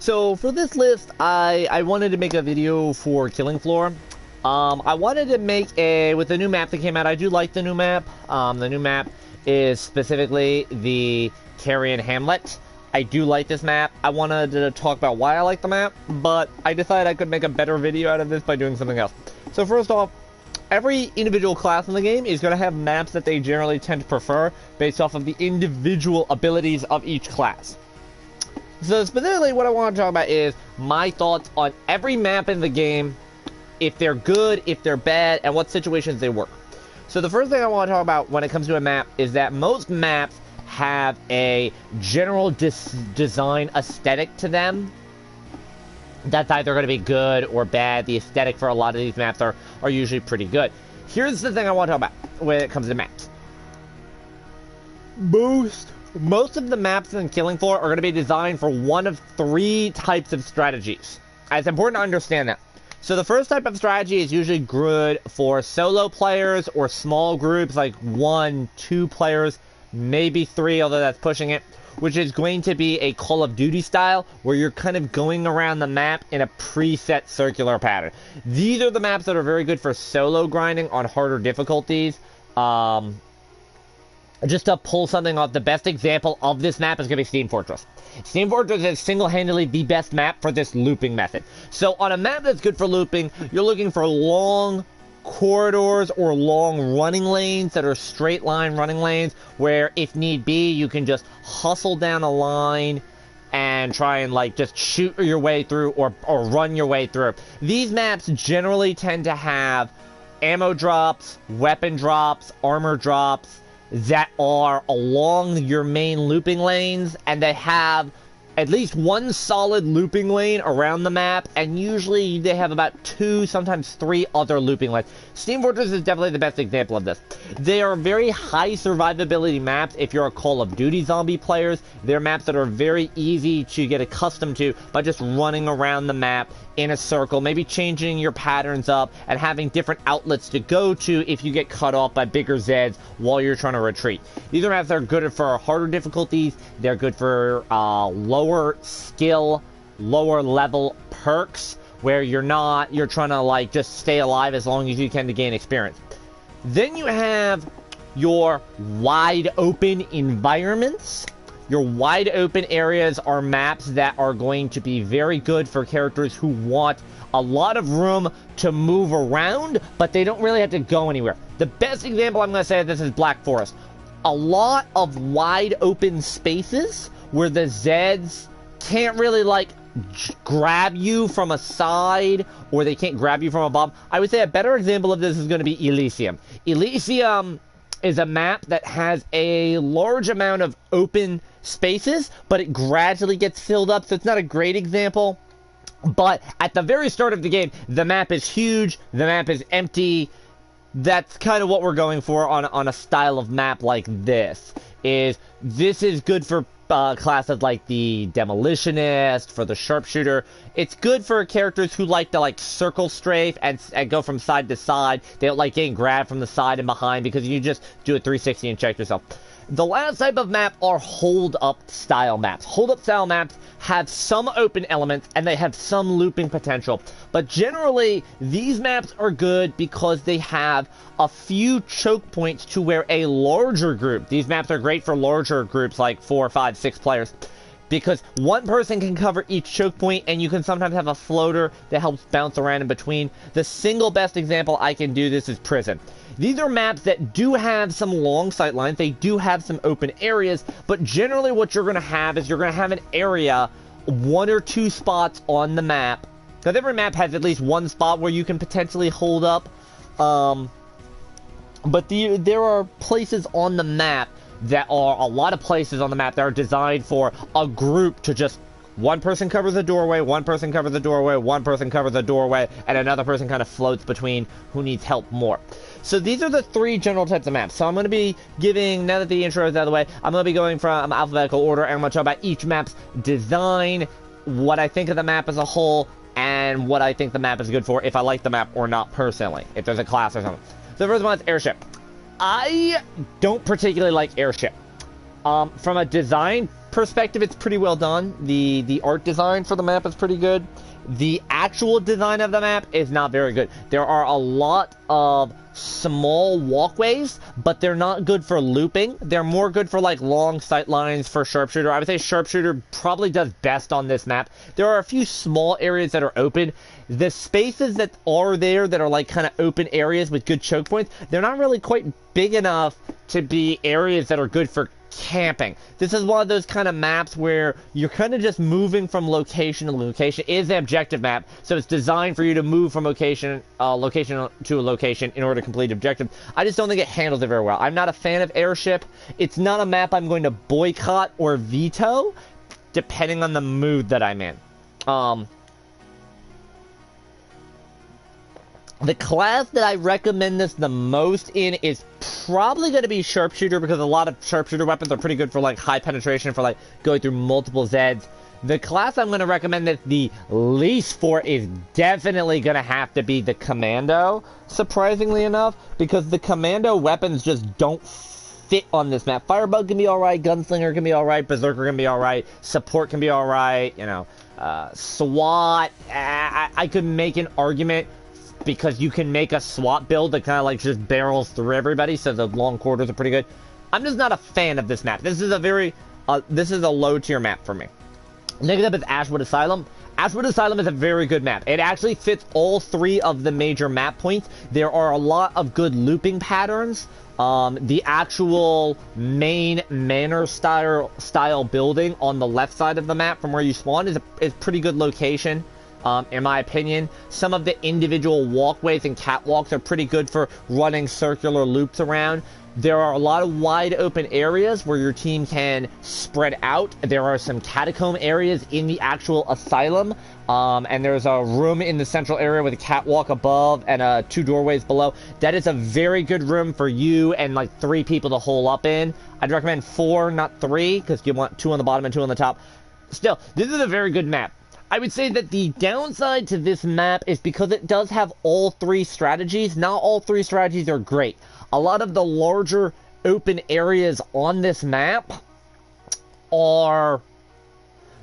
So for this list, I wanted to make a video for Killing Floor. I wanted to make with the new map that came out. I do like the new map. The new map is specifically the Chameleon Hamlet. I do like this map. I wanted to talk about why I like the map, but I decided I could make a better video out of this by doing something else. So first off, every individual class in the game is going to have maps that they generally tend to prefer based off of the individual abilities of each class. So specifically what I want to talk about is my thoughts on every map in the game, if they're good, if they're bad, and what situations they work. So the first thing I want to talk about when it comes to a map is that most maps have a general design aesthetic to them that's either going to be good or bad. The aesthetic for a lot of these maps are usually pretty good. Here's the thing I want to talk about when it comes to maps. Most of the maps in Killing Floor are going to be designed for one of three types of strategies. It's important to understand that. So the first type of strategy is usually good for solo players or small groups like 1, 2 players, maybe 3, although that's pushing it, which is going to be a Call of Duty style where you're kind of going around the map in a preset circular pattern. These are the maps that are very good for solo grinding on harder difficulties. Just to pull something off, the best example of this map is going to be Steam Fortress. Steam Fortress is single-handedly the best map for this looping method. So on a map that's good for looping, you're looking for long corridors or long running lanes that are straight line running lanes where if need be you can just hustle down a line and try and like just shoot your way through or run your way through. These maps generally tend to have ammo drops, weapon drops, armor drops that are along your main looping lanes, and they have at least one solid looping lane around the map, and usually they have about 2, sometimes 3 other looping lanes. Steam Fortress is definitely the best example of this. They are very high survivability maps if you're a Call of Duty zombie players. They're maps that are very easy to get accustomed to by just running around the map in a circle, maybe changing your patterns up and having different outlets to go to if you get cut off by bigger Zeds while you're trying to retreat. These are maps that are good for harder difficulties. They're good for lower skill, lower level perks where you're trying to like just stay alive as long as you can to gain experience. Then you have your wide open environments. Your wide open areas are maps that are going to be very good for characters who want a lot of room to move around, but they don't really have to go anywhere. The best example I'm going to say of this is Black Forest. A lot of wide open spaces where the Zeds can't really like grab you from a side or they can't grab you from above. I would say a better example of this is going to be Elysium. Elysium is a map that has a large amount of open spaces, but it gradually gets filled up, so it's not a great example. But at the very start of the game, the map is huge, the map is empty. That's kind of what we're going for on a style of map like this. This is good for classes like the Demolitionist, for the Sharpshooter. It's good for characters who like to like circle strafe and go from side to side. They don't like getting grabbed from the side and behind because you just do a 360 and check yourself. The last type of map are hold-up style maps. Hold-up style maps have some open elements and they have some looping potential. But generally, these maps are good because they have a few choke points to where a larger group, these maps are great for larger groups like 4, 5, 6 players, because one person can cover each choke point and you can sometimes have a floater that helps bounce around in between. The single best example I can do this is Prison. These are maps that do have some long sight lines, they do have some open areas, but generally what you're going to have is you're going to have an area, 1 or 2 spots on the map, because every map has at least one spot where you can potentially hold up, but there are places on the map that are a lot of places on the map that are designed for a group to just one person covers the doorway, one person covers the doorway, one person covers the doorway, and another person kind of floats between who needs help more. So these are the 3 general types of maps. So I'm going to be giving, now that the intro is out of the way, I'm going to be going from alphabetical order, and I'm going to talk about each map's design, what I think of the map as a whole, and what I think the map is good for, if I like the map or not personally, if there's a class or something. So the first one is Airship. I don't particularly like Airship. From a design perspective, it's pretty well done. The art design for the map is pretty good. The actual design of the map is not very good. There are a lot of small walkways, but they're not good for looping. They're more good for like long sight lines for sharpshooter. I would say sharpshooter probably does best on this map. There are a few small areas that are open. The spaces that are there that are like kind of open areas with good choke points, they're not really quite big enough to be areas that are good for camping. This is one of those kind of maps where you're kind of just moving from location to location. It is an objective map, so it's designed for you to move from location to a location in order to complete objective. I just don't think it handles it very well. I'm not a fan of Airship. It's not a map I'm going to boycott or veto, depending on the mood that I'm in. The class that I recommend this the most in is probably going to be Sharpshooter, because a lot of Sharpshooter weapons are pretty good for like high penetration, for like going through multiple Zeds. The class I'm going to recommend this the least for is definitely going to have to be the Commando, surprisingly enough, because the Commando weapons just don't fit on this map. Firebug can be alright, Gunslinger can be alright, Berserker can be alright, Support can be alright, you know, SWAT, I could make an argument because you can make a SWAT build that kind of like just barrels through everybody, so the long quarters are pretty good. I'm just not a fan of this map. This is a very, this is a low tier map for me. Next up is Ashwood Asylum. Ashwood Asylum is a very good map. It actually fits all three of the major map points. There are a lot of good looping patterns. The actual main manor style building on the left side of the map from where you spawn is pretty good location. In my opinion, some of the individual walkways and catwalks are pretty good for running circular loops around. There are a lot of wide open areas where your team can spread out. There are some catacomb areas in the actual asylum, and there's a room in the central area with a catwalk above and 2 doorways below. That is a very good room for you and like 3 people to hole up in. I'd recommend 4, not 3, because you want 2 on the bottom and 2 on the top. Still, this is a very good map. I would say that the downside to this map is because it does have all 3 strategies. Not all 3 strategies are great. A lot of the larger open areas on this map are...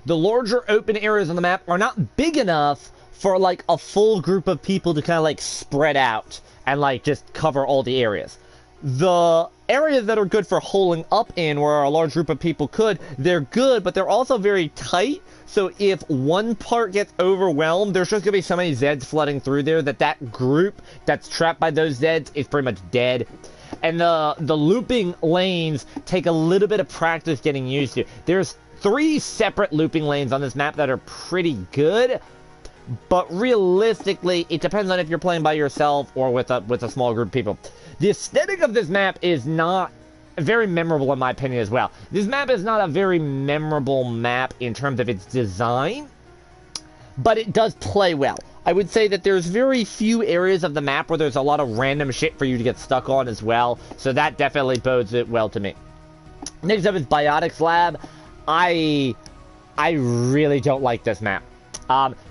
The larger open areas on the map are not big enough for like a full group of people to kind of like spread out and like just cover all the areas. The areas that are good for holing up in, where a large group of people could, they're good, but they're also very tight. So if one part gets overwhelmed, there's just going to be so many Zeds flooding through there that group that's trapped by those Zeds is pretty much dead. And the looping lanes take a little bit of practice getting used to. There's 3 separate looping lanes on this map that are pretty good. But realistically, it depends on if you're playing by yourself or with a small group of people. The aesthetic of this map is not very memorable in my opinion as well. This map is not a very memorable map in terms of its design, but it does play well. I would say that there's very few areas of the map where there's a lot of random shit for you to get stuck on as well, so that definitely bodes it well to me. Next up is Biotix Lab. I really don't like this map.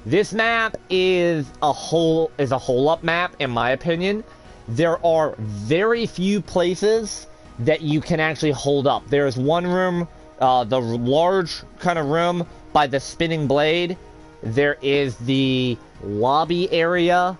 This map is a hole-up map, in my opinion. There are very few places that you can actually hold up. There's one room, the large kind of room by the spinning blade. There is the lobby area.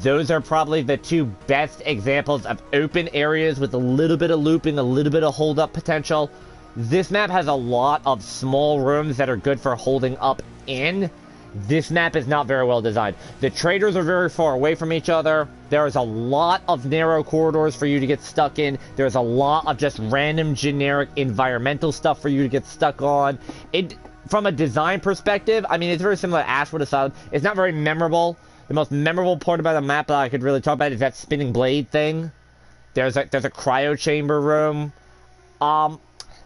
Those are probably the 2 best examples of open areas with a little bit of looping, a little bit of hold-up potential. This map has a lot of small rooms that are good for holding up in. This map is not very well designed. The traders are very far away from each other. There is a lot of narrow corridors for you to get stuck in. There's a lot of just random generic environmental stuff for you to get stuck on. From a design perspective, I mean, it's very similar to Ashwood Asylum. It's not very memorable. The most memorable part about the map that I could really talk about is that spinning blade thing. There's a cryo chamber room.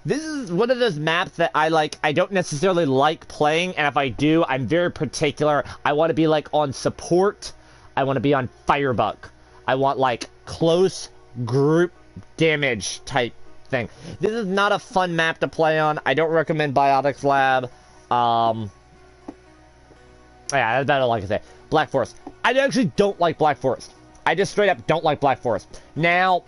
This is one of those maps that I don't necessarily like playing, and if I do, I'm very particular. I want to be, like, on support. I want to be on Firebug. I want, like, close group damage type thing. This is not a fun map to play on. I don't recommend Biotix Lab. Yeah, that's about all I can say. Black Forest. I actually don't like Black Forest. I just straight up don't like Black Forest. Now,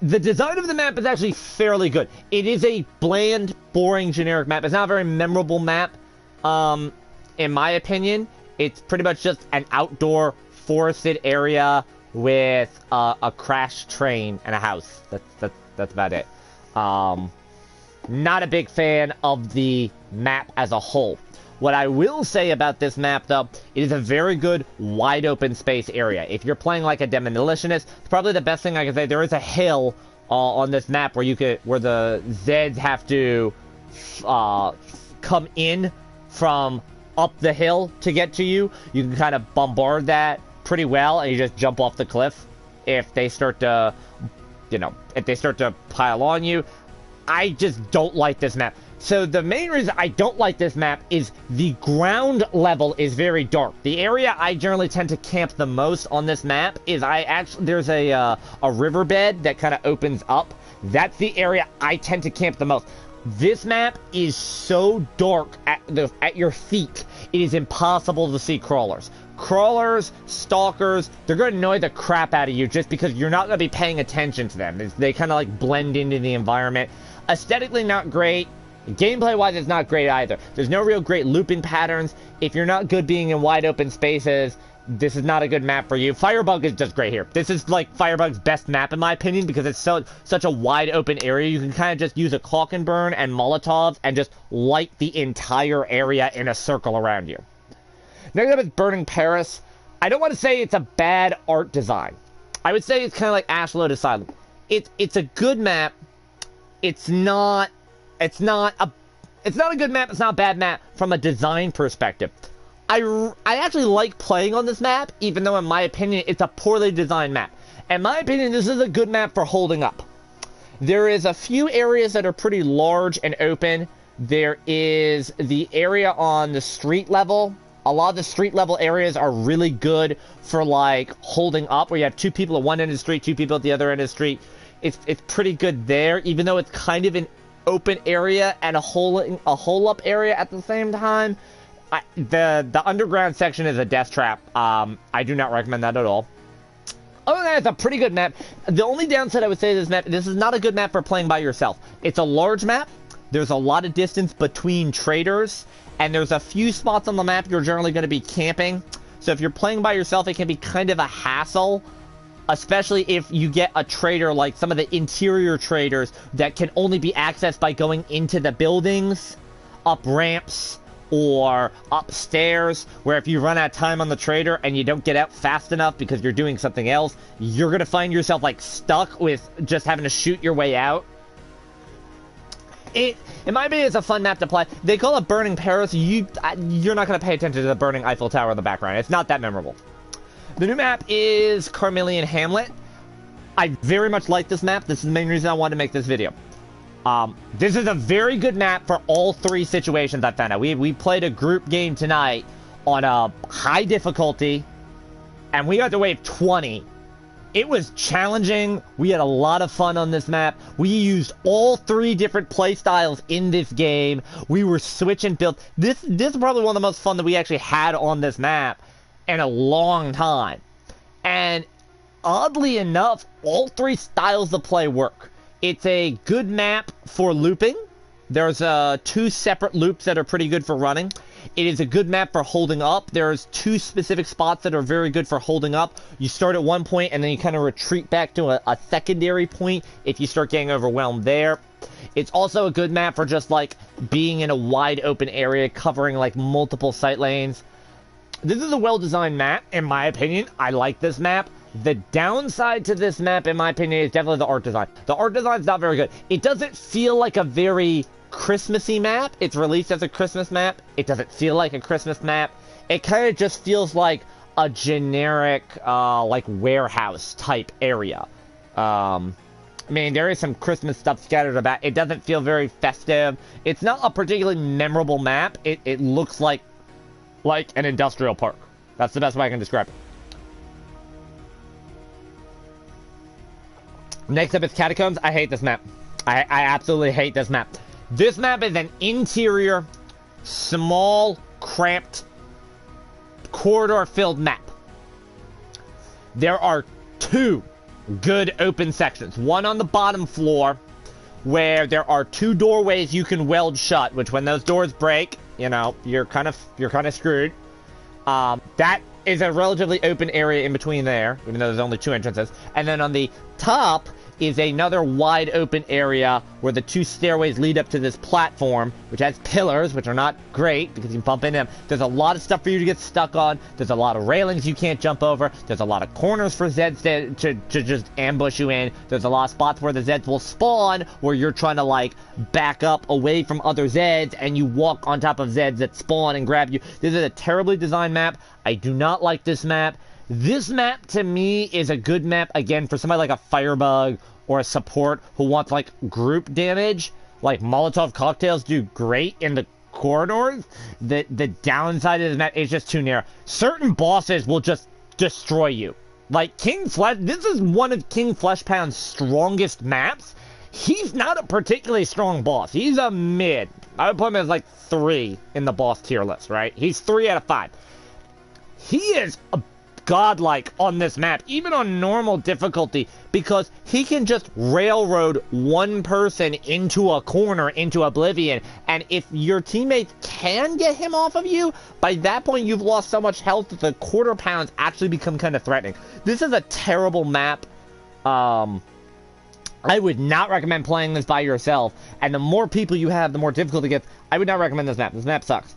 The design of the map is actually fairly good. It is a bland, boring, generic map. It's not a very memorable map, in my opinion. It's pretty much just an outdoor, forested area with a crashed train and a house. That's about it. Not a big fan of the map as a whole. What I will say about this map, though, it is a very good wide open space area. If you're playing like a demolitionist, it's probably the best thing I can say. There is a hill on this map where the Zeds have to come in from up the hill to get to you. You can kind of bombard that pretty well, and you just jump off the cliff if they start to, pile on you. I just don't like this map. So the main reason I don't like this map is the ground level is very dark. The area I generally tend to camp the most on this map is there's a riverbed that kind of opens up. That's the area I tend to camp the most. This map is so dark at your feet, it is impossible to see crawlers. Crawlers, stalkers, they're going to annoy the crap out of you just because you're not going to be paying attention to them. They kind of like blend into the environment. Aesthetically not great. Gameplay-wise, it's not great either. There's no real great looping patterns. If you're not good being in wide open spaces, this is not a good map for you. Firebug is just great here. This is like Firebug's best map in my opinion because it's such a wide open area. You can kind of just use a caulk and burn and Molotovs and just light the entire area in a circle around you. Next up is Burning Paris. I don't want to say it's a bad art design. I would say it's kind of like Wood Asylum. It's a good map. It's not a good map. It's not a bad map from a design perspective. I actually like playing on this map, even though in my opinion it's a poorly designed map. In my opinion, this is a good map for holding up. There is a few areas that are pretty large and open. There is the area on the street level. A lot of the street level areas are really good for like holding up, where you have two people at one end of the street, two people at the other end of the street. It's pretty good there, even though it's kind of an open area and a hole up area at the same time. The underground section is a death trap. I do not recommend that at all. Other than that, it's a pretty good map. The only downside I would say to this map, this is not a good map for playing by yourself. It's a large map. There's a lot of distance between traders, and there's a few spots on the map you're generally going to be camping. So if you're playing by yourself, it can be kind of a hassle, especially if you get a trader like some of the interior traders that can only be accessed by going into the buildings, up ramps, or upstairs, where if you run out of time on the trader and you don't get out fast enough because you're doing something else, you're going to find yourself like stuck with just having to shoot your way out. In my opinion, it's a fun map to play. They call it Burning Paris. You're not going to pay attention to the burning Eiffel Tower in the background. It's not that memorable. The new map is Chameleon Hamlet. I very much like this map. This is the main reason I wanted to make this video. This is a very good map for all three situations I found out. We played a group game tonight on a high difficulty, and we got to wave 20. It was challenging. We had a lot of fun on this map. We used all three different play styles in this game. We were switching builds. This is probably one of the most fun that we actually had on this map in a long time. And oddly enough, all three styles of play work. It's a good map for looping. There's two separate loops that are pretty good for running. It is a good map for holding up. There's two specific spots that are very good for holding up. You start at one point and then you kind of retreat back to a secondary point if you start getting overwhelmed there. It's also a good map for just like being in a wide open area covering like multiple sight lanes. This is a well-designed map, in my opinion. I like this map. The downside to this map, in my opinion, is definitely the art design. The art design is not very good. It doesn't feel like a very Christmassy map. It's released as a Christmas map. It doesn't feel like a Christmas map. It kind of just feels like a generic, like, warehouse type area. I mean, there is some Christmas stuff scattered about. It doesn't feel very festive. It's not a particularly memorable map. It looks like an industrial park. That's the best way I can describe it. Next up is Catacombs. I hate this map. I absolutely hate this map. This map is an interior, small, cramped, corridor-filled map. There are two good open sections. One on the bottom floor, where there are 2 doorways you can weld shut, which when those doors break, you know, you're kind of screwed. That is a relatively open area in between there, even though there's only 2 entrances. And then on the top is another wide open area where the 2 stairways lead up to this platform, which has pillars, which are not great because you can bump into them. There's a lot of stuff for you to get stuck on. There's a lot of railings you can't jump over. There's a lot of corners for Zeds to just ambush you in. There's a lot of spots where the Zeds will spawn where you're trying to, like, back up away from other Zeds and you walk on top of Zeds that spawn and grab you. This is a terribly designed map. I do not like this map. This map, to me, is a good map, again, for somebody like a Firebug or a support who wants, like, group damage. Like, Molotov cocktails do great in the corridors. The downside of this map is just too narrow. Certain bosses will just destroy you. Like, King Flesh, this is one of King Fleshpound's strongest maps. He's not a particularly strong boss. He's a mid. I would put him as, like, 3 in the boss tier list, right? He's 3 out of 5. He is a godlike on this map, even on normal difficulty, because he can just railroad one person into a corner, into oblivion, and if your teammates can get him off of you, by that point you've lost so much health that the quarter pounds actually become kind of threatening. This is a terrible map. I would not recommend playing this by yourself, and the more people you have, the more difficult it gets. I would not recommend this map. This map sucks.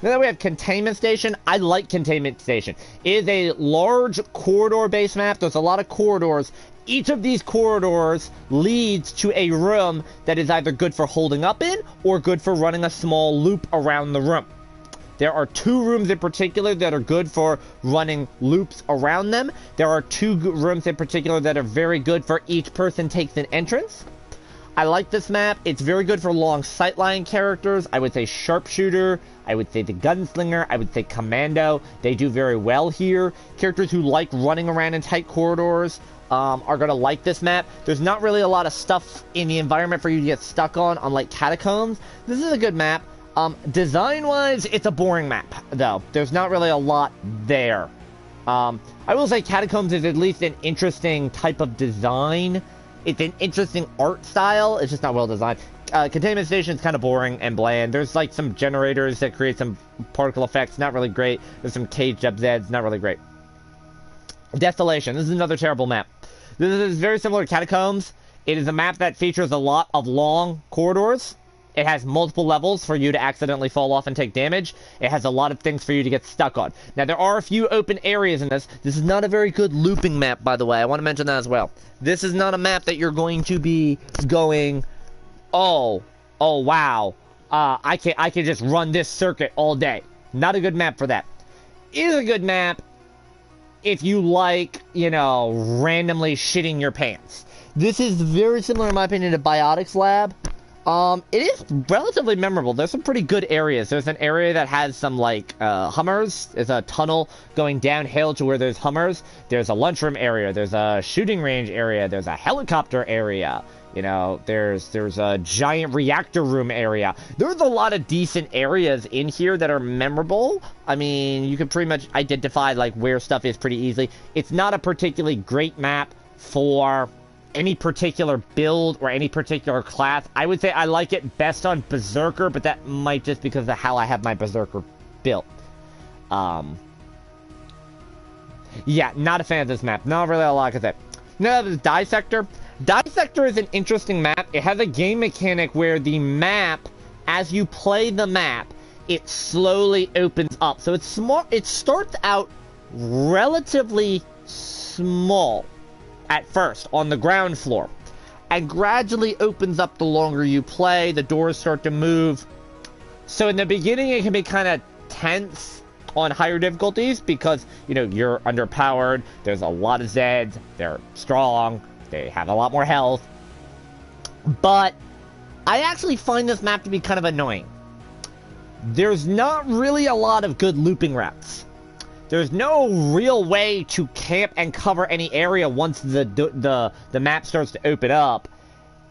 Then we have Containment Station. I like Containment Station. It is a large corridor-based map. There's a lot of corridors. Each of these corridors leads to a room that is either good for holding up in or good for running a small loop around the room. There are 2 rooms in particular that are good for running loops around them. There are 2 rooms in particular that are very good for each person takes an entrance. I like this map. It's very good for long sightline characters. I would say Sharpshooter. I would say the Gunslinger. I would say Commando. They do very well here. Characters who like running around in tight corridors are going to like this map. There's not really a lot of stuff in the environment for you to get stuck on, unlike Catacombs. This is a good map. Design-wise, it's a boring map, though. There's not really a lot there. I will say Catacombs is at least an interesting type of design. It's an interesting art style. It's just not well designed. Containment Station is kind of boring and bland. There's like some generators that create some particle effects. Not really great. There's some caged up Zeds. Not really great. Desolation. This is another terrible map. This is very similar to Catacombs. It is a map that features a lot of long corridors. It has multiple levels for you to accidentally fall off and take damage. It has a lot of things for you to get stuck on. Now, there are a few open areas in this. This is not a very good looping map, by the way. I want to mention that as well. This is not a map that you're going to be going, oh wow, I can just run this circuit all day. Not a good map for that. It is a good map if you like, you know, randomly shitting your pants. This is very similar, in my opinion, to Biotix Lab. It is relatively memorable. There's some pretty good areas. There's an area that has some, like, Hummers. There's a tunnel going downhill to where there's Hummers. There's a lunchroom area. There's a shooting range area. There's a helicopter area. You know, there's a giant reactor room area. There's a lot of decent areas in here that are memorable. I mean, you can pretty much identify, like, where stuff is pretty easily. It's not a particularly great map for any particular build or any particular class. I would say I like it best on Berserker, but that might just because of how I have my Berserker built. Yeah, not a fan of this map. Not really a lot to say. No, this Dissector. Dissector is an interesting map. It has a game mechanic where the map, as you play the map, it slowly opens up. So it's small. It starts out relatively small at first on the ground floor and gradually opens up the longer you play. The doors start to move. So in the beginning it can be kind of tense on higher difficulties because, you know, you're underpowered. There's a lot of Zeds. They're strong. They have a lot more health. But I actually find this map to be kind of annoying. There's not really a lot of good looping routes. There's no real way to camp and cover any area once the map starts to open up.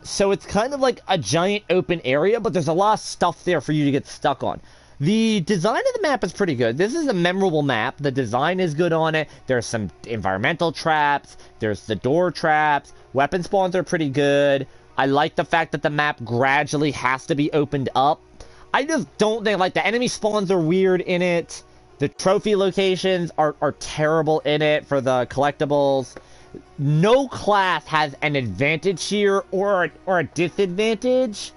So it's kind of like a giant open area, but there's a lot of stuff there for you to get stuck on. The design of the map is pretty good. This is a memorable map. The design is good on it. There's some environmental traps. There's the door traps. Weapon spawns are pretty good. I like the fact that the map gradually has to be opened up. I just don't think, like, the enemy spawns are weird in it. The trophy locations are terrible in it for the collectibles. No class has an advantage here or a disadvantage.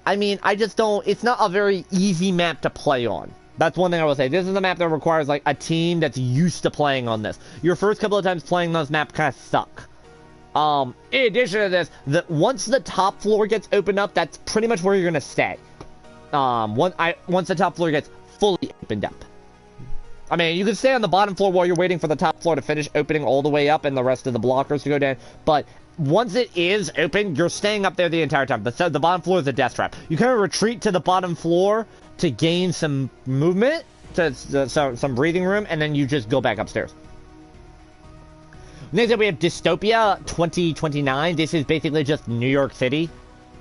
I mean, I just don't... It's not a very easy map to play on. That's one thing I will say. This is a map that requires, like, a team that's used to playing on this. Your first couple of times playing those maps kind of suck. In addition to this, once the top floor gets opened up, that's pretty much where you're going to stay. Once the top floor gets fully opened up. I mean, you can stay on the bottom floor while you're waiting for the top floor to finish opening all the way up and the rest of the blockers to go down, but... Once it is open, you're staying up there the entire time. The bottom floor is a death trap. You kind of retreat to the bottom floor to gain some movement, some breathing room, and then you just go back upstairs. Next up, we have Dystopia 2029. This is basically just New York City,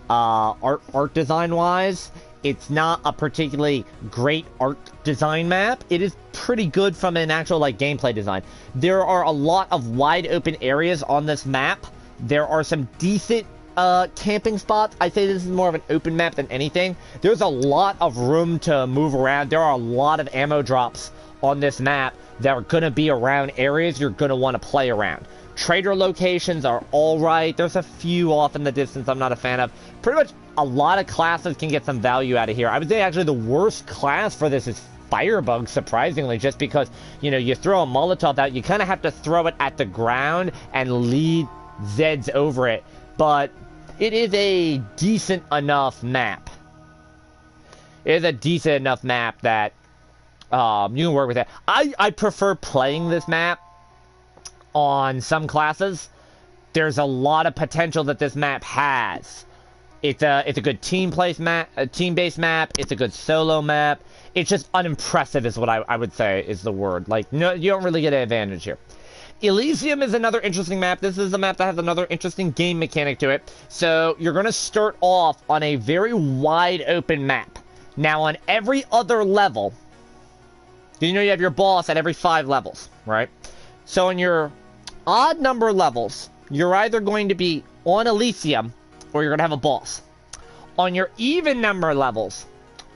art design-wise. It's not a particularly great art design map. It is pretty good from an actual, like, gameplay design. There are a lot of wide open areas on this map. There are some decent camping spots. I'd say this is more of an open map than anything. There's a lot of room to move around. There are a lot of ammo drops on this map that are going to be around areas you're going to want to play around. Trader locations are alright. There's a few off in the distance I'm not a fan of. Pretty much a lot of classes can get some value out of here. I would say actually the worst class for this is Firebug, surprisingly, just because, you know, you throw a Molotov out, you kind of have to throw it at the ground and lead Zeds over it, but it is a decent enough map. It is a decent enough map that you can work with it. I prefer playing this map on some classes. There's a lot of potential that this map has. It's a good team-based map. It's a good solo map. It's just unimpressive is what I would say is the word. Like, no, you don't really get an advantage here. Elysium is another interesting map. This is a map that has another interesting game mechanic to it. So, you're going to start off on a very wide open map. Now, on every other level, you know you have your boss at every 5 levels, right? So, on your odd number levels, you're either going to be on Elysium, or you're going to have a boss. On your even number levels,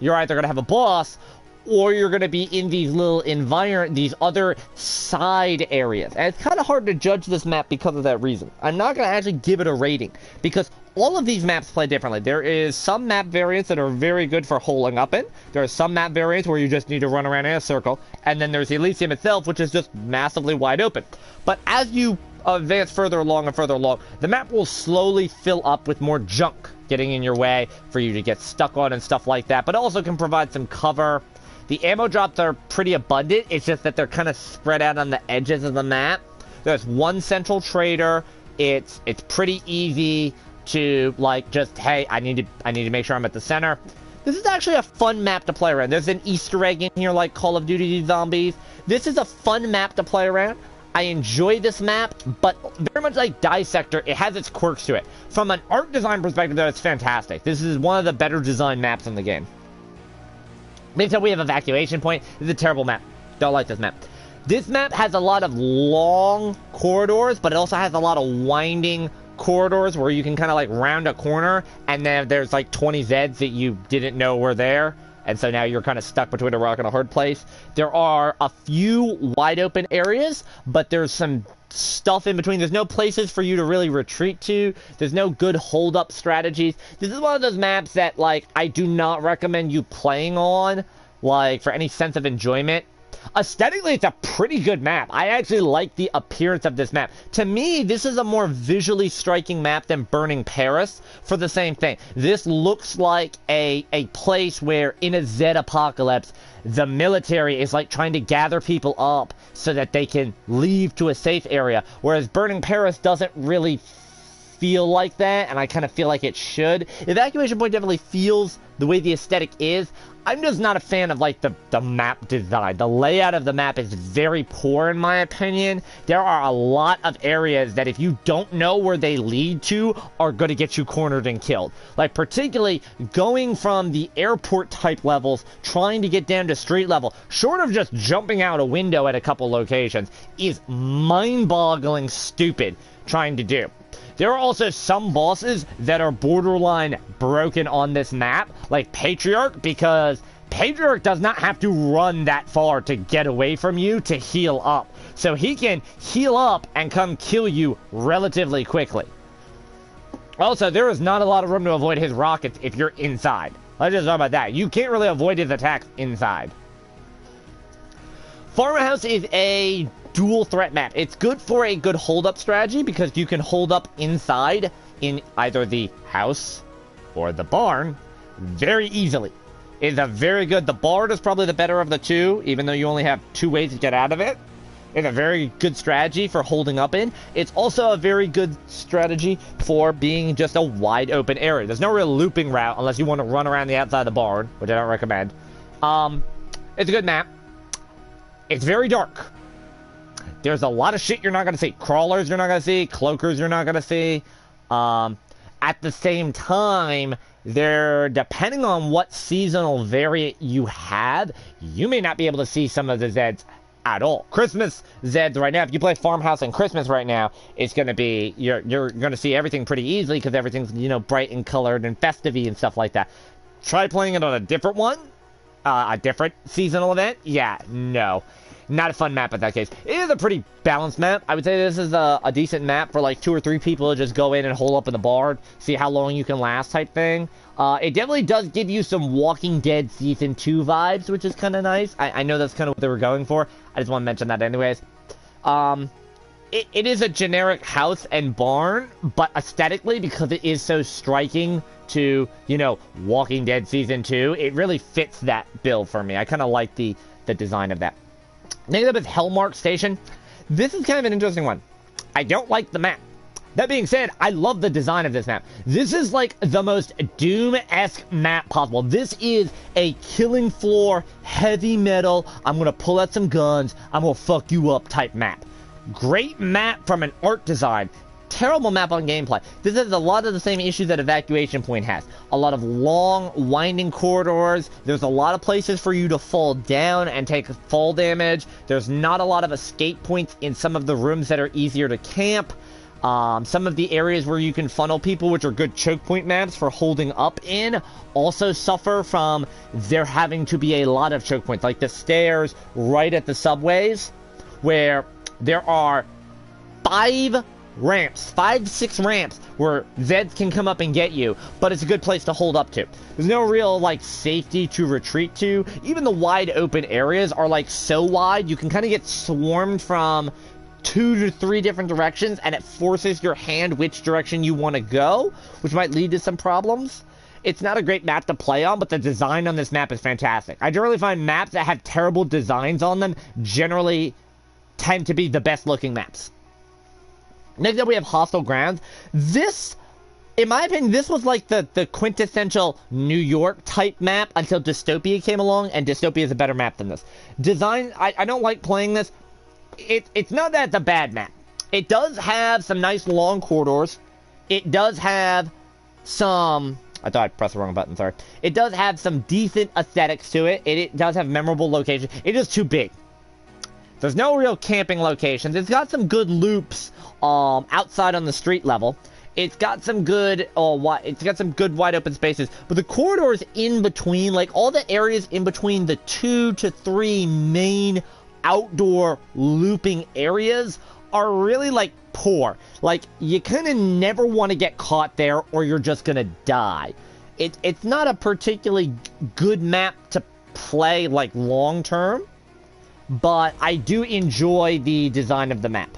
you're either going to have a boss, or you're going to be in these little these other side areas. And it's kind of hard to judge this map because of that reason. I'm not going to actually give it a rating, because all of these maps play differently. There is some map variants that are very good for holing up in. There are some map variants where you just need to run around in a circle. And then there's Elysium itself, which is just massively wide open. But as you advance further along and further along, the map will slowly fill up with more junk getting in your way for you to get stuck on and stuff like that. But it also can provide some cover. The ammo drops are pretty abundant. It's just that they're kind of spread out on the edges of the map. There's one central trader. It's pretty easy to, like, just, hey, I need to make sure I'm at the center. This is actually a fun map to play around. There's an Easter egg in here like Call of Duty Zombies. This is a fun map to play around. I enjoy this map, but very much like Dissector, it has its quirks to it. From an art design perspective, though, it's fantastic. This is one of the better designed maps in the game. Next up, we have Evacuation Point. This is a terrible map. Don't like this map. This map has a lot of long corridors, but it also has a lot of winding corridors where you can kind of like round a corner, and then there's like 20 Zeds that you didn't know were there. And so now you're kind of stuck between a rock and a hard place. There are a few wide open areas, but there's some stuff in between. There's no places for you to really retreat to. There's no good hold-up strategies. This is one of those maps that, like, I do not recommend you playing on, like, for any sense of enjoyment. Aesthetically, it's a pretty good map. I actually like the appearance of this map. To me, this is a more visually striking map than Burning Paris for the same thing. This looks like a place where, in a Zed apocalypse, the military is like trying to gather people up so that they can leave to a safe area. Whereas Burning Paris doesn't really feel like that, and I kind of feel like it should. Evacuation Point definitely feels the way the aesthetic is. I'm just not a fan of, like, the map design. The layout of the map is very poor, in my opinion. There are a lot of areas that if you don't know where they lead to are going to get you cornered and killed. Like, particularly going from the airport-type levels, trying to get down to street level, short of just jumping out a window at a couple locations, is mind-boggling stupid trying to do. There are also some bosses that are borderline broken on this map, like Patriarch, because Patriarch does not have to run that far to get away from you to heal up. So he can heal up and come kill you relatively quickly. Also, there is not a lot of room to avoid his rockets if you're inside. Let's just talk about that. You can't really avoid his attacks inside. Farmhouse is a dual threat map. It's good for a good hold-up strategy because you can hold up inside in either the house or the barn very easily. It's a very good... The barn is probably the better of the two, even though you only have 2 ways to get out of it. It's a very good strategy for holding up in. It's also a very good strategy for being just a wide open area. There's no real looping route unless you want to run around the outside of the barn, which I don't recommend. It's a good map. It's very dark. There's a lot of shit you're not going to see. Crawlers you're not going to see. Cloakers you're not going to see. At the same time, depending on what seasonal variant you have, you may not be able to see some of the Zeds at all. Christmas Zeds right now, if you play Farmhouse and Christmas right now, it's going to be, you're going to see everything pretty easily because everything's, you know, bright and colored and festive-y and stuff like that. Try playing it on a different one. A different seasonal event? Yeah, no. Not a fun map in that case. It is a pretty balanced map. I would say this is a decent map for like 2 or 3 people to just go in and hole up in the barn, see how long you can last type thing. It definitely does give you some Walking Dead Season 2 vibes, which is kind of nice. I know that's kind of what they were going for. I just want to mention that anyways. It is a generic house and barn, but aesthetically, because it is so striking to, you know, Walking Dead Season 2, it really fits that bill for me. I kind of like the design of that. Next up is Helmhart Station. This is kind of an interesting one. I don't like the map. That being said, I love the design of this map. This is like the most Doom-esque map possible. This is a killing floor, heavy metal, I'm gonna pull out some guns, I'm gonna fuck you up type map. Great map from an art design. Terrible map on gameplay. This has a lot of the same issues that Evacuation Point has. A lot of long, winding corridors. There's a lot of places for you to fall down and take fall damage. There's not a lot of escape points in some of the rooms that are easier to camp. Some of the areas where you can funnel people, which are good choke point maps for holding up in, also suffer from there having to be a lot of choke points. Like the stairs right at the subways, where there are 5 ramps, 5-6 ramps where Zeds can come up and get you, but it's a good place to hold up to. There's no real like safety to retreat to. Even the wide open areas are like so wide you can kind of get swarmed from 2 to 3 different directions, and it forces your hand which direction you want to go, which might lead to some problems. It's not a great map to play on, but the design on this map is fantastic. I generally find maps that have terrible designs on them generally tend to be the best looking maps. Next up, we have Hostile Grounds. This, in my opinion, this was like the quintessential New York type map until Dystopia came along, and Dystopia is a better map than this. Design, I don't like playing this. It's not that it's a bad map. It does have some nice long corridors. It does have some... I thought I pressed the wrong button, sorry. It does have some decent aesthetics to it. It does have memorable locations. It is too big. There's no real camping locations. It's got some good loops outside on the street level. It's got some good wide open spaces, but the corridors in between, like all the areas in between the 2 to 3 main outdoor looping areas are really like poor. Like you kind of never want to get caught there or you're just gonna die. It's not a particularly good map to play like long term, but I do enjoy the design of the map.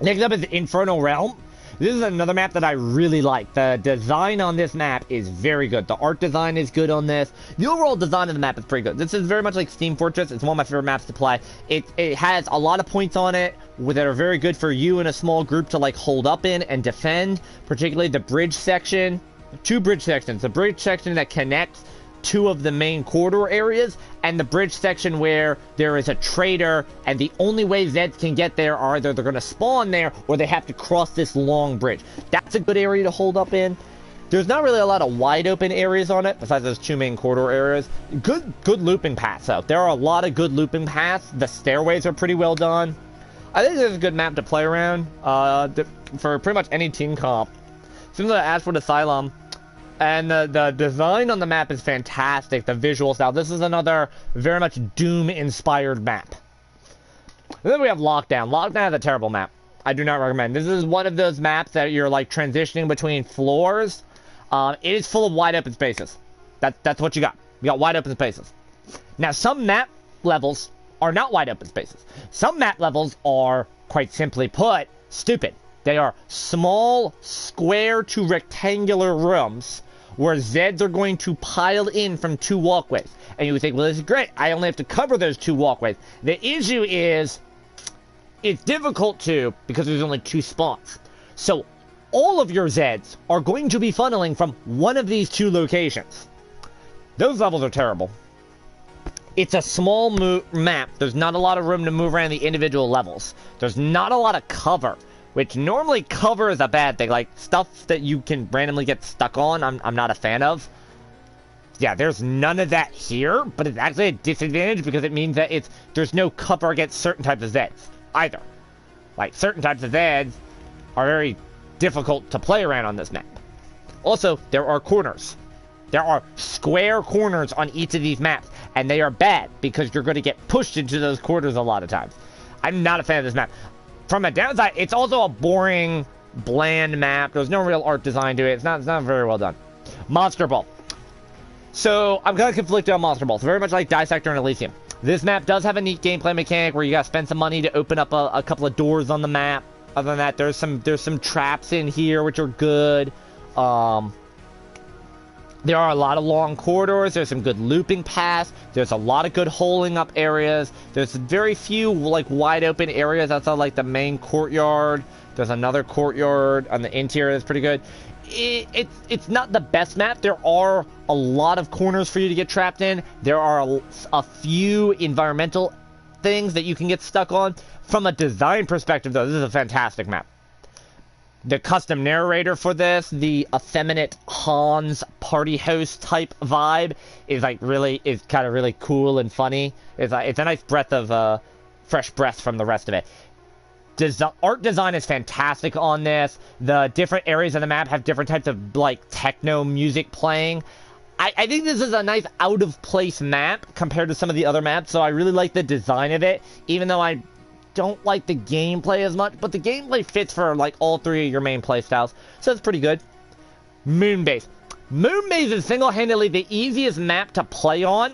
Next up is Infernal Realm. This is another map that I really like. The design on this map is very good. The art design is good on this. The overall design of the map is pretty good. This is very much like Steam Fortress. It's one of my favorite maps to play. It has a lot of points on it that are very good for you and a small group to like hold up in and defend, particularly the bridge section. 2 bridge sections. The bridge section that connects 2 of the main corridor areas, and the bridge section where there is a trader, and the only way Zeds can get there are either they're going to spawn there, or they have to cross this long bridge. That's a good area to hold up in. There's not really a lot of wide open areas on it, besides those 2 main corridor areas. Good looping paths, though. There are a lot of good looping paths. The stairways are pretty well done. I think this is a good map to play around, for pretty much any team comp. Similar to Wood Asylum. And the design on the map is fantastic. The visual style. This is another very much Doom-inspired map. And then we have Lockdown. Lockdown is a terrible map. I do not recommend. This is one of those maps that you're like transitioning between floors. It is full of wide open spaces. That's what you got. You got wide open spaces. Now, some map levels are not wide open spaces. Some map levels are, quite simply put, stupid. They are small, square to rectangular rooms where Zeds are going to pile in from 2 walkways. And you would think, well, this is great. I only have to cover those 2 walkways. The issue is, it's difficult to, because there's only 2 spawns. So, all of your Zeds are going to be funneling from one of these 2 locations. Those levels are terrible. It's a small map. There's not a lot of room to move around the individual levels. There's not a lot of cover. Which normally cover is a bad thing. Like, stuff that you can randomly get stuck on, I'm not a fan of. Yeah, there's none of that here, but it's actually a disadvantage because it means that there's no cover against certain types of Zeds, either. Like, certain types of Zeds are very difficult to play around on this map. Also, there are corners. There are square corners on each of these maps, and they are bad because you're going to get pushed into those corners a lot of times. I'm not a fan of this map. From a downside, it's also a boring, bland map. There's no real art design to it. It's not very well done. Monster Ball. So, I'm kind of conflicted on Monster Ball. It's very much like Dissector and Elysium. This map does have a neat gameplay mechanic where you gotta spend some money to open up a couple of doors on the map. Other than that, there's some traps in here which are good. There are a lot of long corridors. There's some good looping paths. There's a lot of good holing up areas. There's very few like wide open areas outside like the main courtyard. There's another courtyard on the interior that's pretty good. It's not the best map. There are a lot of corners for you to get trapped in. There are a few environmental things that you can get stuck on. From a design perspective, though, this is a fantastic map. The custom narrator for this, the effeminate Hans party host type vibe, is kind of really cool and funny. It's a nice breath of fresh breath from the rest of it. Art design is fantastic on this. The different areas of the map have different types of like techno music playing. I think this is a nice out of place map compared to some of the other maps, so I really like the design of it, even though I don't like the gameplay as much, but the gameplay fits for like all 3 of your main play styles, so it's pretty good. Moonbase. Moonbase is single-handedly the easiest map to play on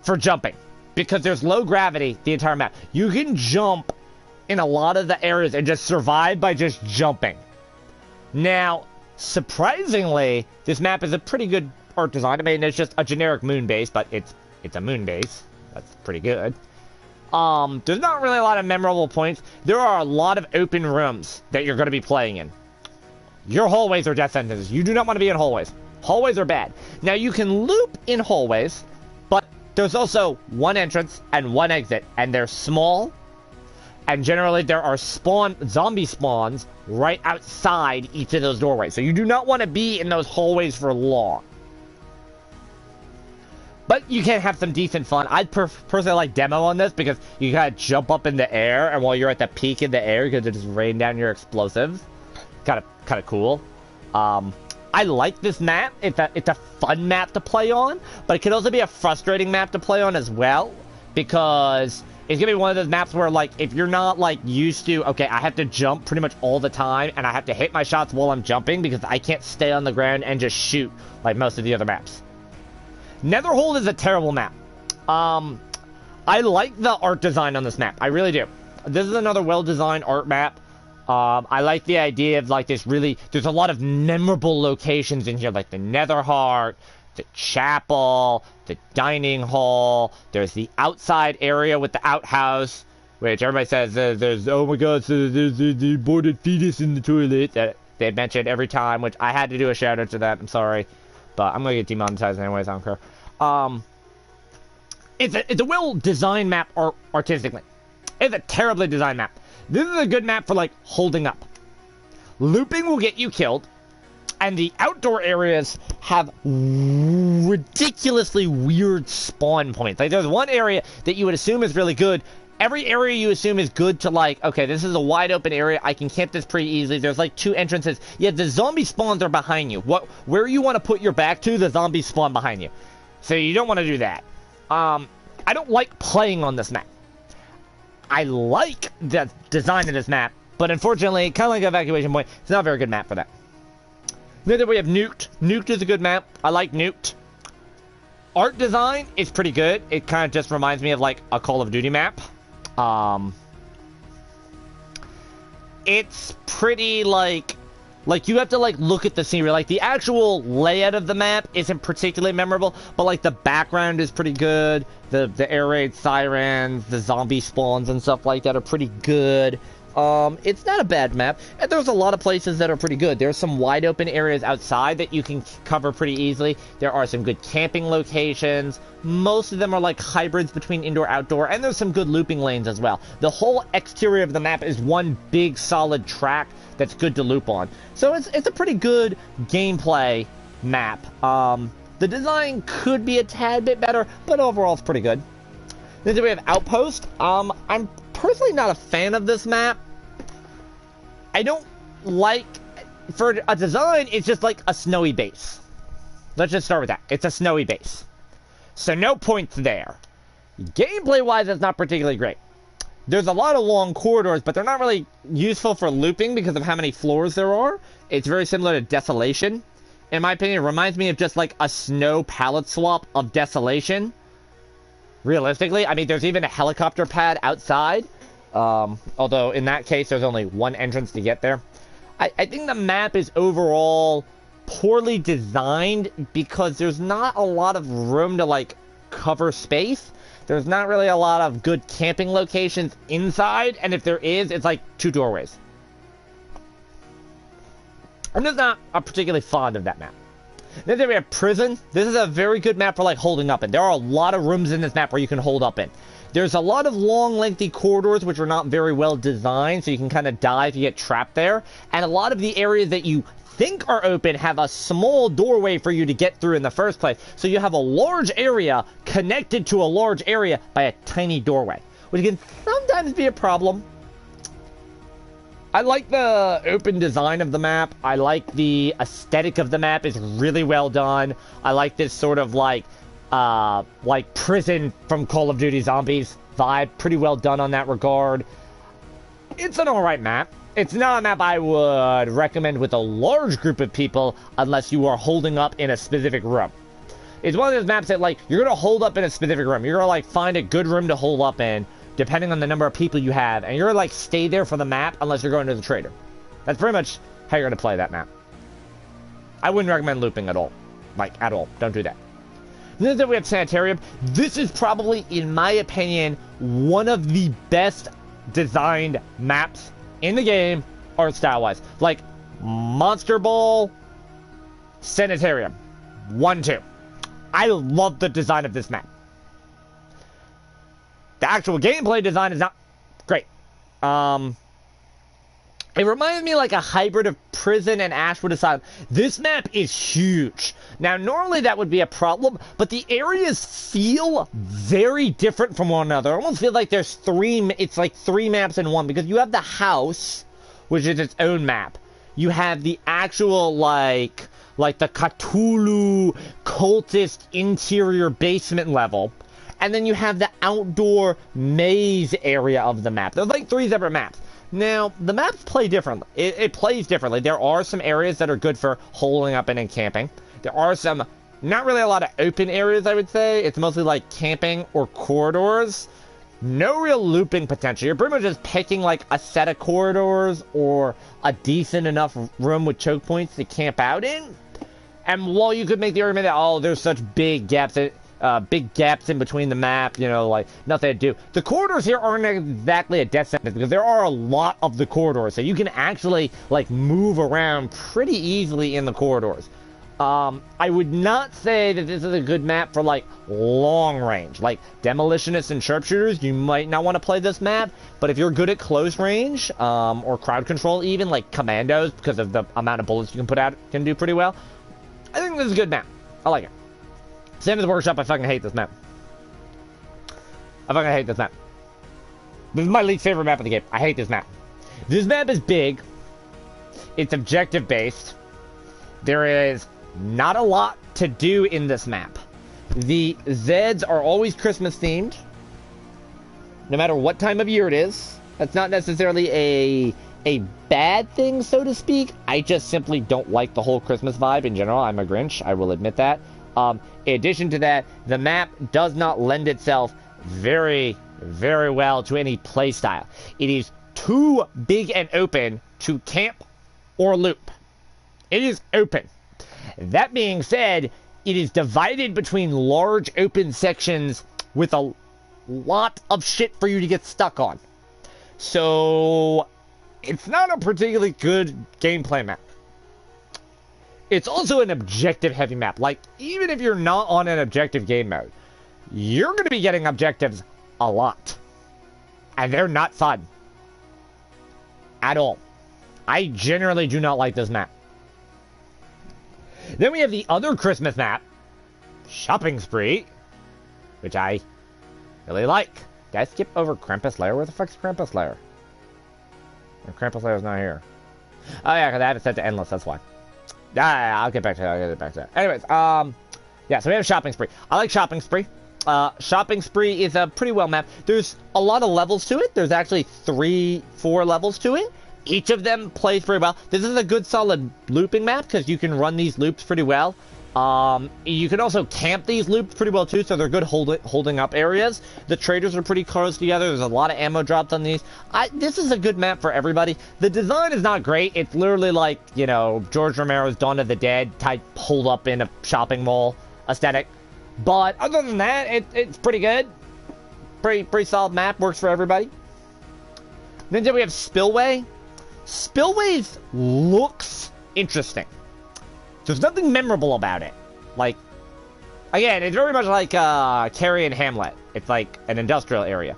for jumping, because there's low gravity the entire map. You can jump in a lot of the areas and just survive by just jumping. Now, surprisingly, this map is a pretty good art design. I mean, it's just a generic moon base, but it's a moon base. That's pretty good. There's not really a lot of memorable points. There are a lot of open rooms that you're going to be playing in. Your hallways are death sentences. You do not want to be in hallways. Hallways are bad. Now, you can loop in hallways, but there's also one entrance and one exit, and they're small, and generally there are zombie spawns right outside each of those doorways. So you do not want to be in those hallways for long. But you can have some decent fun. I'd personally like demo on this because you kind of jump up in the air, and while you're at the peak in the air, you can just rain down your explosives. Kind of cool. I like this map. It's a fun map to play on, but it can also be a frustrating map to play on as well, because it's gonna be one of those maps where, like, if you're not like used to, okay, I have to jump pretty much all the time, and I have to hit my shots while I'm jumping because I can't stay on the ground and just shoot like most of the other maps. Netherhold is a terrible map. I like the art design on this map. I really do. This is another well-designed art map. I like the idea of like this there's a lot of memorable locations in here, like the Netherhold, the chapel, the dining hall. There's the outside area with the outhouse, which everybody says there's oh my god, so there's the aborted fetus in the toilet that they mention every time, which I had to do a shout out to that. I'm sorry, but I'm gonna get demonetized anyways. I don't care. It's a well designed map artistically. It's a terribly designed map. This is a good map for like holding up. Looping will get you killed, and the outdoor areas have ridiculously weird spawn points. Like there's one area that you would assume is really good. Every area you assume is good to like, okay, this is a wide open area. I can camp this pretty easily. There's like 2 entrances. Yeah, the zombie spawns are behind you. Where you want to put your back to, the zombies spawn behind you. So you don't want to do that. I don't like playing on this map. I like the design of this map, but unfortunately, kind of like Evacuation Point, it's not a very good map for that. Then we have Nuked. Nuked is a good map. I like Nuked. Art design is pretty good. It kind of just reminds me of like a Call of Duty map. It's pretty like you have to like look at the scenery. Like the actual layout of the map isn't particularly memorable, but like the background is pretty good. The air raid sirens, the zombie spawns and stuff like that are pretty good. It's not a bad map, and there's a lot of places that are pretty good. There's some wide open areas outside that you can cover pretty easily. There are some good camping locations. Most of them are like hybrids between indoor outdoor, and there's some good looping lanes as well. The whole exterior of the map is one big solid track that's good to loop on. So it's a pretty good gameplay map. The design could be a tad bit better, but overall it's pretty good. Then we have Outpost. I'm personally not a fan of this map. I don't like, for a design, it's just like a snowy base. Let's just start with that. It's a snowy base. So no points there. Gameplay-wise, it's not particularly great. There's a lot of long corridors, but they're not really useful for looping because of how many floors there are. It's very similar to Desolation. In my opinion, it reminds me of just like a snow palette swap of Desolation. Realistically, I mean, there's even a helicopter pad outside. Although in that case, there's only one entrance to get there. I think the map is overall poorly designed because there's not a lot of room to like cover space. There's not really a lot of good camping locations inside, and if there is, it's like 2 doorways. I'm just not particularly fond of that map. Then we have Prison. This is a very good map for like holding up in. There are a lot of rooms in this map where you can hold up in. There's a lot of long, lengthy corridors which are not very well designed, so you can kind of die if you get trapped there. And a lot of the areas that you think are open have a small doorway for you to get through in the first place. So you have a large area connected to a large area by a tiny doorway, which can sometimes be a problem. I like the open design of the map. I like the aesthetic of the map. It's really well done. I like this sort of like prison from Call of Duty Zombies vibe. Pretty well done on that regard. It's an alright map. It's not a map I would recommend with a large group of people unless you are holding up in a specific room. It's one of those maps that like, you're going to hold up in a specific room. You're going to like find a good room to hold up in, depending on the number of people you have, and you're like stay there for the map unless you're going to the trader. That's pretty much how you're going to play that map. I wouldn't recommend looping at all. Like, at all. Don't do that. Then we have Sanitarium. This is probably, in my opinion, one of the best designed maps in the game, art style-wise. Like, Monster Ball, Sanitarium. 1-2. I love the design of this map. The actual gameplay design is not great. It reminds me like a hybrid of Prison and Wood Asylum. This map is huge. Now, normally that would be a problem, but the areas feel very different from one another. I almost feel like there's it's like 3 maps in one, because you have the house, which is its own map. You have the actual, like the Cthulhu cultist interior basement level. And then you have the outdoor maze area of the map. There's like 3 separate maps. Now, the maps play differently. It plays differently. There are some areas that are good for holding up and camping. There are some, not really a lot of open areas, I would say. It's mostly like camping or corridors. no real looping potential. You're pretty much just picking like a set of corridors or a decent enough room with choke points to camp out in. And while you could make the argument that, oh, there's such big gaps in between the map, you know, like nothing to do. The corridors here aren't exactly a death sentence because there are a lot of the corridors, so you can actually like move around pretty easily in the corridors. I would not say that this is a good map for like long range, like demolitionists and sharpshooters. You might not want to play this map, but if you're good at close range, or crowd control, even like commandos, because of the amount of bullets you can put out, can do pretty well. I think this is a good map. I like it. Same as Workshop, I fucking hate this map. I fucking hate this map. This is my least favorite map of the game. I hate this map. This map is big. It's objective based. There is not a lot to do in this map. The Zeds are always Christmas themed, no matter what time of year it is. That's not necessarily a bad thing, so to speak. I just simply don't like the whole Christmas vibe in general. I'm a Grinch, I will admit that. In addition to that, the map does not lend itself very, very well to any play style. It is too big and open to camp or loop. It is open. That being said, it is divided between large open sections with a lot of shit for you to get stuck on. So, it's not a particularly good gameplay map. It's also an objective heavy map. Like, even if you're not on an objective game mode, you're going to be getting objectives a lot. And they're not fun. At all. I generally do not like this map. Then we have the other Christmas map, Shopping Spree, which I really like. Did I skip over Krampus Lair? Where the fuck's Krampus Lair? And Krampus Lair's not here. Oh yeah, because I have it set to endless, that's why. I'll get back to that. Anyways, yeah, so we have Shopping Spree. I like Shopping Spree. Shopping Spree is a pretty well mapped. There's a lot of levels to it. There's actually 4 levels to it. Each of them plays very well. This is a good solid looping map because you can run these loops pretty well. You can also camp these loops pretty well too, so they're good holding up areas. The traders are pretty close together. There's a lot of ammo dropped on these. This is a good map for everybody. The design is not great. It's literally like, you know, George Romero's Dawn of the Dead type pulled up in a shopping mall aesthetic. But other than that, it's pretty good. Pretty solid map. Works for everybody. Then we have Spillway. Spillway looks interesting. There's nothing memorable about it. Like, again, it's very much like Chameleon Hamlet. It's like an industrial area.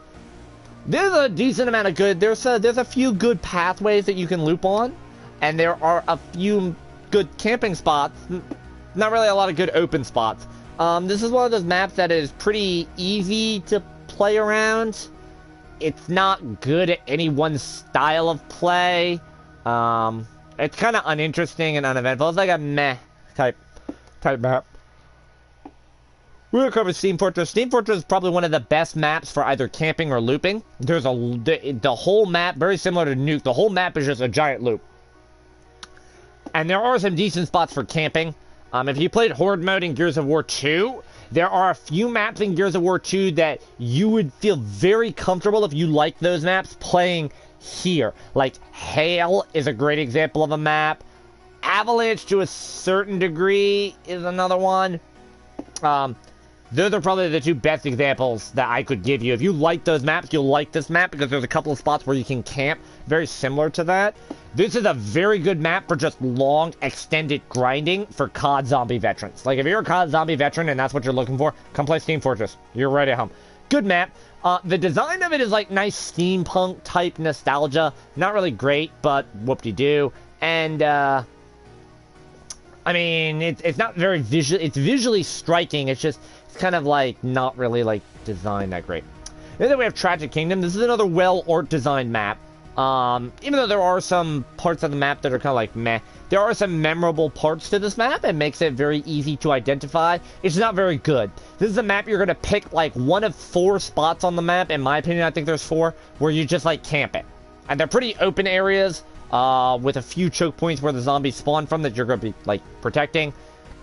There's a decent amount of good. There's a few good pathways that you can loop on, and there are a few good camping spots. Not really a lot of good open spots. This is one of those maps that is pretty easy to play around. It's not good at any one style of play. It's kind of uninteresting and uneventful. It's like a meh type map. We're going to cover Steam Fortress. Steam Fortress is probably one of the best maps for either camping or looping. There's the whole map, very similar to Nuke. The whole map is just a giant loop. And there are some decent spots for camping. If you played Horde mode in Gears of War 2, there are a few maps in Gears of War 2 that you would feel very comfortable if you like those maps playing here. Like, Hail is a great example of a map. Avalanche, to a certain degree, is another one. Those are probably the 2 best examples that I could give you. If you like those maps, you'll like this map because there's a couple of spots where you can camp very similar to that. This is a very good map for just long, extended grinding for COD Zombie veterans. Like, if you're a COD Zombie veteran and that's what you're looking for, come play Steam Fortress. You're right at home. Good map. The design of it is like nice steampunk type nostalgia. Not really great, but whoop-de-doo. And, I mean, it's not very visual. It's visually striking. It's just, it's kind of like not really like designed that great. And then we have Tragic Kingdom. This is another well-art designed map. Even though there are some parts of the map that are kind of like meh, there are some memorable parts to this map. It makes it very easy to identify. It's not very good. This is a map you're going to pick like one of 4 spots on the map. In my opinion, I think there's 4 where you just like camp it. And they're pretty open areas, with a few choke points where the zombies spawn from that you're going to be like protecting.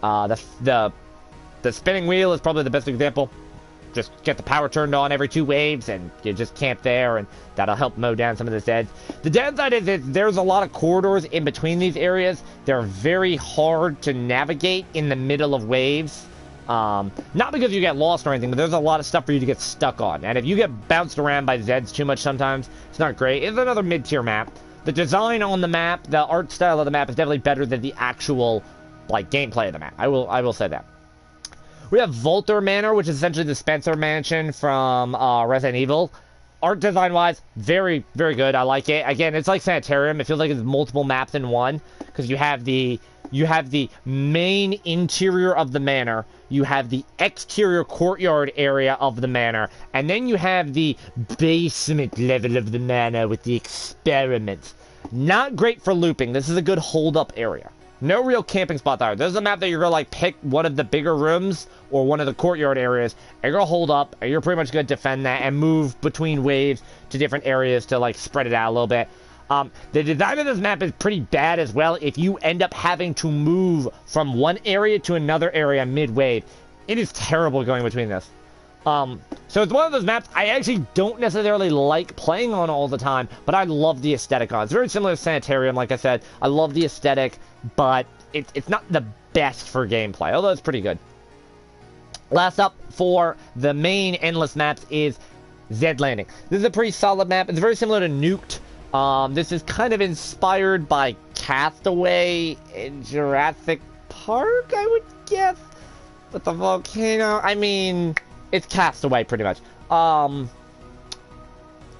The spinning wheel is probably the best example. just get the power turned on every 2 waves, and you just camp there, and that'll help mow down some of the Zeds. The downside is that there's a lot of corridors in between these areas. They're very hard to navigate in the middle of waves. Not because you get lost or anything, but there's a lot of stuff for you to get stuck on. And if you get bounced around by Zeds too much sometimes, it's not great. It's another mid-tier map. The design on the map, the art style of the map is definitely better than the actual, like, gameplay of the map. I will say that. We have Volter Manor, which is essentially the Spencer Mansion from Resident Evil. Art design-wise, very, very good. I like it. Again, it's like Sanitarium. It feels like it's multiple maps in one, because you have the main interior of the manor, you have the exterior courtyard area of the manor, and then you have the basement level of the manor with the experiments. Not great for looping. This is a good hold-up area. No real camping spots either. This is a map that you're going to, like, pick one of the bigger rooms or one of the courtyard areas, and you're going to hold up, and you're pretty much going to defend that and move between waves to different areas to, like, spread it out a little bit. The design of this map is pretty bad as well if you end up having to move from one area to another area mid-wave. It is terrible going between this. So it's one of those maps I actually don't necessarily like playing on all the time, but I love the aesthetic on it. It's very similar to Sanitarium, like I said. I love the aesthetic, but it's not the best for gameplay, although it's pretty good. Last up for the main endless maps is Zed Landing. This is a pretty solid map. It's very similar to Nuked. This is kind of inspired by Castaway in Jurassic Park, I would guess. With the volcano, I mean, it's Castaway pretty much.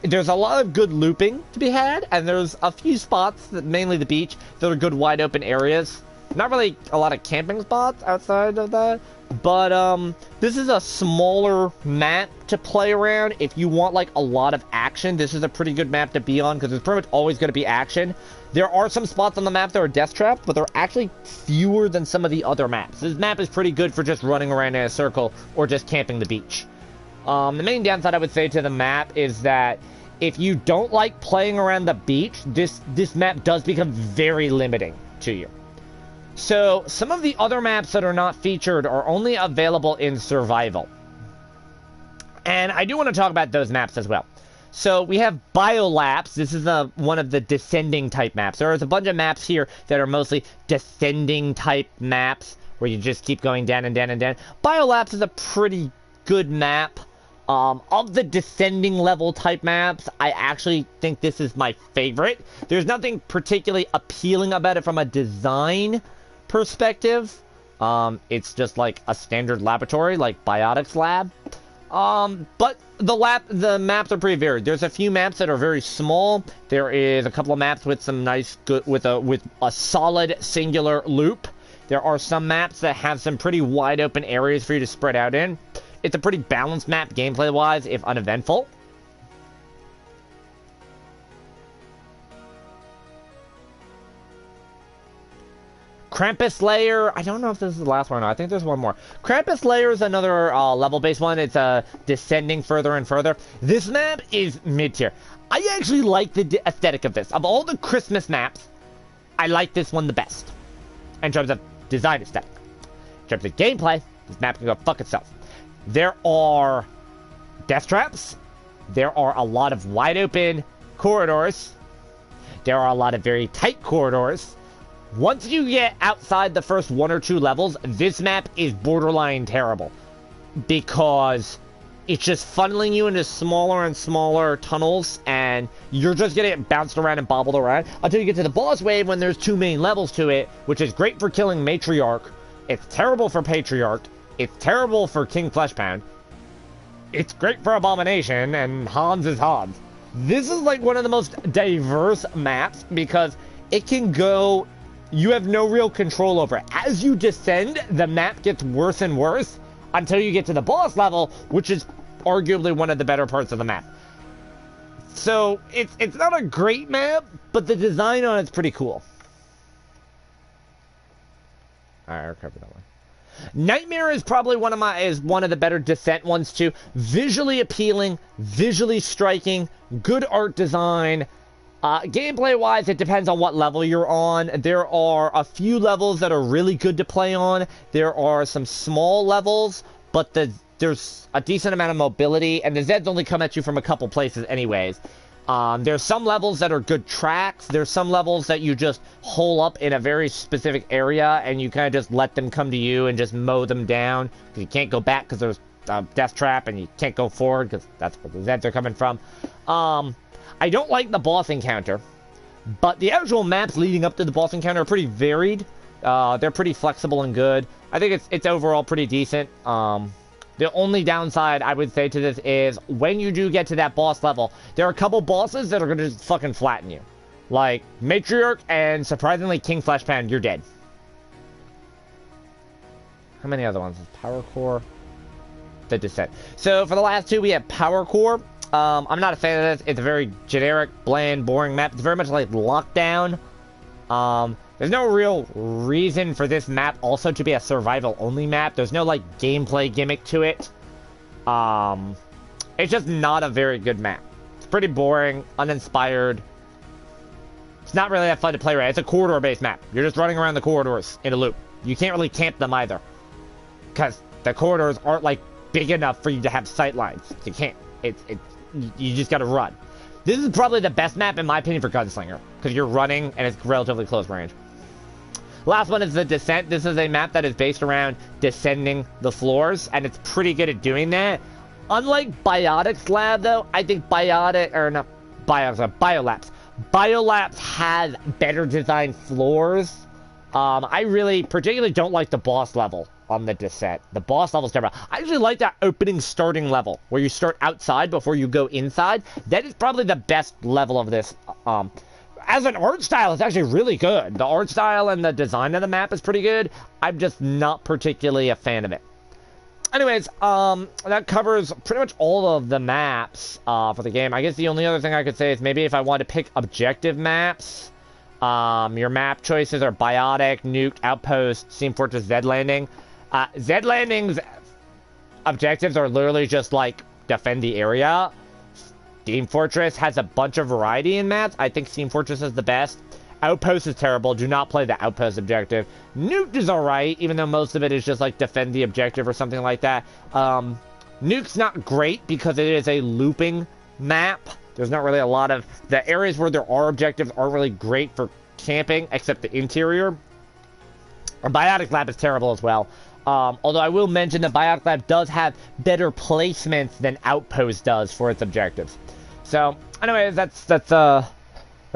There's a lot of good looping to be had, and there's a few spots, mainly the beach, that are good wide open areas. Not really a lot of camping spots outside of that, but this is a smaller map to play around. If you want, like, a lot of action, this is a pretty good map to be on, because there's pretty much always going to be action. There are some spots on the map that are death traps, but they're actually fewer than some of the other maps. This map is pretty good for just running around in a circle or just camping the beach. The main downside I would say to the map is that if you don't like playing around the beach, this map does become very limiting to you. So, some of the other maps that are not featured are only available in Survival. And I do want to talk about those maps as well. So, we have Biolabs. This is one of the descending type maps. There is a bunch of maps here that are mostly descending type maps, where you just keep going down and down and down. Biolabs is a pretty good map. Of the descending level type maps, I actually think this is my favorite. There's nothing particularly appealing about it from a design perspective. It's just like a standard laboratory, like Biotix Lab. But the maps are pretty varied. There's a few maps that are very small. There is a couple of maps with some nice, with a solid singular loop. There are some maps that have some pretty wide open areas for you to spread out in. It's a pretty balanced map gameplay-wise, if uneventful. Krampus Lair, I don't know if this is the last one or not. I think there's one more. Krampus Lair is another level-based one. It's descending further and further. This map is mid-tier. I actually like the aesthetic of this. Of all the Christmas maps, I like this one the best. In terms of design aesthetic. In terms of gameplay, this map can go fuck itself. There are death traps. There are a lot of wide open corridors. There are a lot of very tight corridors. Once you get outside the first 1 or 2 levels, this map is borderline terrible. Because it's just funneling you into smaller and smaller tunnels, and you're just gonna get bounced around and bobbled around until you get to the boss wave when there's 2 main levels to it, which is great for killing Matriarch. It's terrible for Patriarch. It's terrible for King Fleshpound. It's great for Abomination, and Hans is Hans. This is like one of the most diverse maps because it can go... You have no real control over it. As you descend, the map gets worse and worse until you get to the boss level, which is arguably one of the better parts of the map. So, it's not a great map, but the design on it's pretty cool. Alright, I'll cover that one. Nightmare is probably one of the better Descent ones too. Visually appealing, visually striking, good art design. Gameplay wise, it depends on what level you're on. There are a few levels that are really good to play on. There are some small levels, but the there's a decent amount of mobility, and the Zeds only come at you from a couple places anyways. There's some levels that are good tracks. There's some levels that you just hole up in a very specific area, and you kind of just let them come to you and just mow them down. Because you can't go back because there's a death trap, and you can't go forward because that's where the Zeds are coming from. I don't like the boss encounter, but the actual maps leading up to the boss encounter are pretty varied. They're pretty flexible and good. I think it's overall pretty decent. The only downside I would say to this is when you do get to that boss level, there are a couple bosses that are going to just fucking flatten you. Like Patriarch and surprisingly King Fleshpound, you're dead. How many other ones? Power Core? The Descent. So for the last two, we have Power Core. I'm not a fan of this. It's a very generic, bland, boring map. It's very much like Lockdown. There's no real reason for this map also to be a survival-only map. There's no, like, gameplay gimmick to it. It's just not a very good map. It's pretty boring, uninspired. It's not really that fun to play right. It's a corridor-based map. You're just running around the corridors in a loop. You can't really camp them either. Because the corridors aren't, like, big enough for you to have sight lines. You can't. You just gotta run. This is probably the best map, in my opinion, for Gunslinger. Because you're running, and it's relatively close range. Last one is the Descent. This is a map that is based around descending the floors, and it's pretty good at doing that. Unlike Biotix Lab, though, I think Biolabs has better designed floors. I really particularly don't like the boss level on the Descent. The boss level's terrible. I actually like that opening starting level, where you start outside before you go inside. That is probably the best level of this. As an art style, it's actually really good. The art style and the design of the map is pretty good. I'm just not particularly a fan of it. Anyways, that covers pretty much all of the maps for the game. I guess the only other thing I could say is maybe if I want to pick objective maps, your map choices are Biotic, Nuke, Outpost, Steam Fortress, Zed Landing. Zed Landing's objectives are literally just like defend the area. Steam Fortress has a bunch of variety in maps. I think Steam Fortress is the best. Outpost is terrible. Do not play the Outpost objective. Nuke is alright, even though most of it is just like defend the objective or something like that. Nuke's not great because it is a looping map. There's not really a lot of... The areas where there are objectives aren't really great for camping, except the interior. Biotix Lab is terrible as well. Although I will mention that Biotix Lab does have better placements than Outpost does for its objectives. So, anyways, that's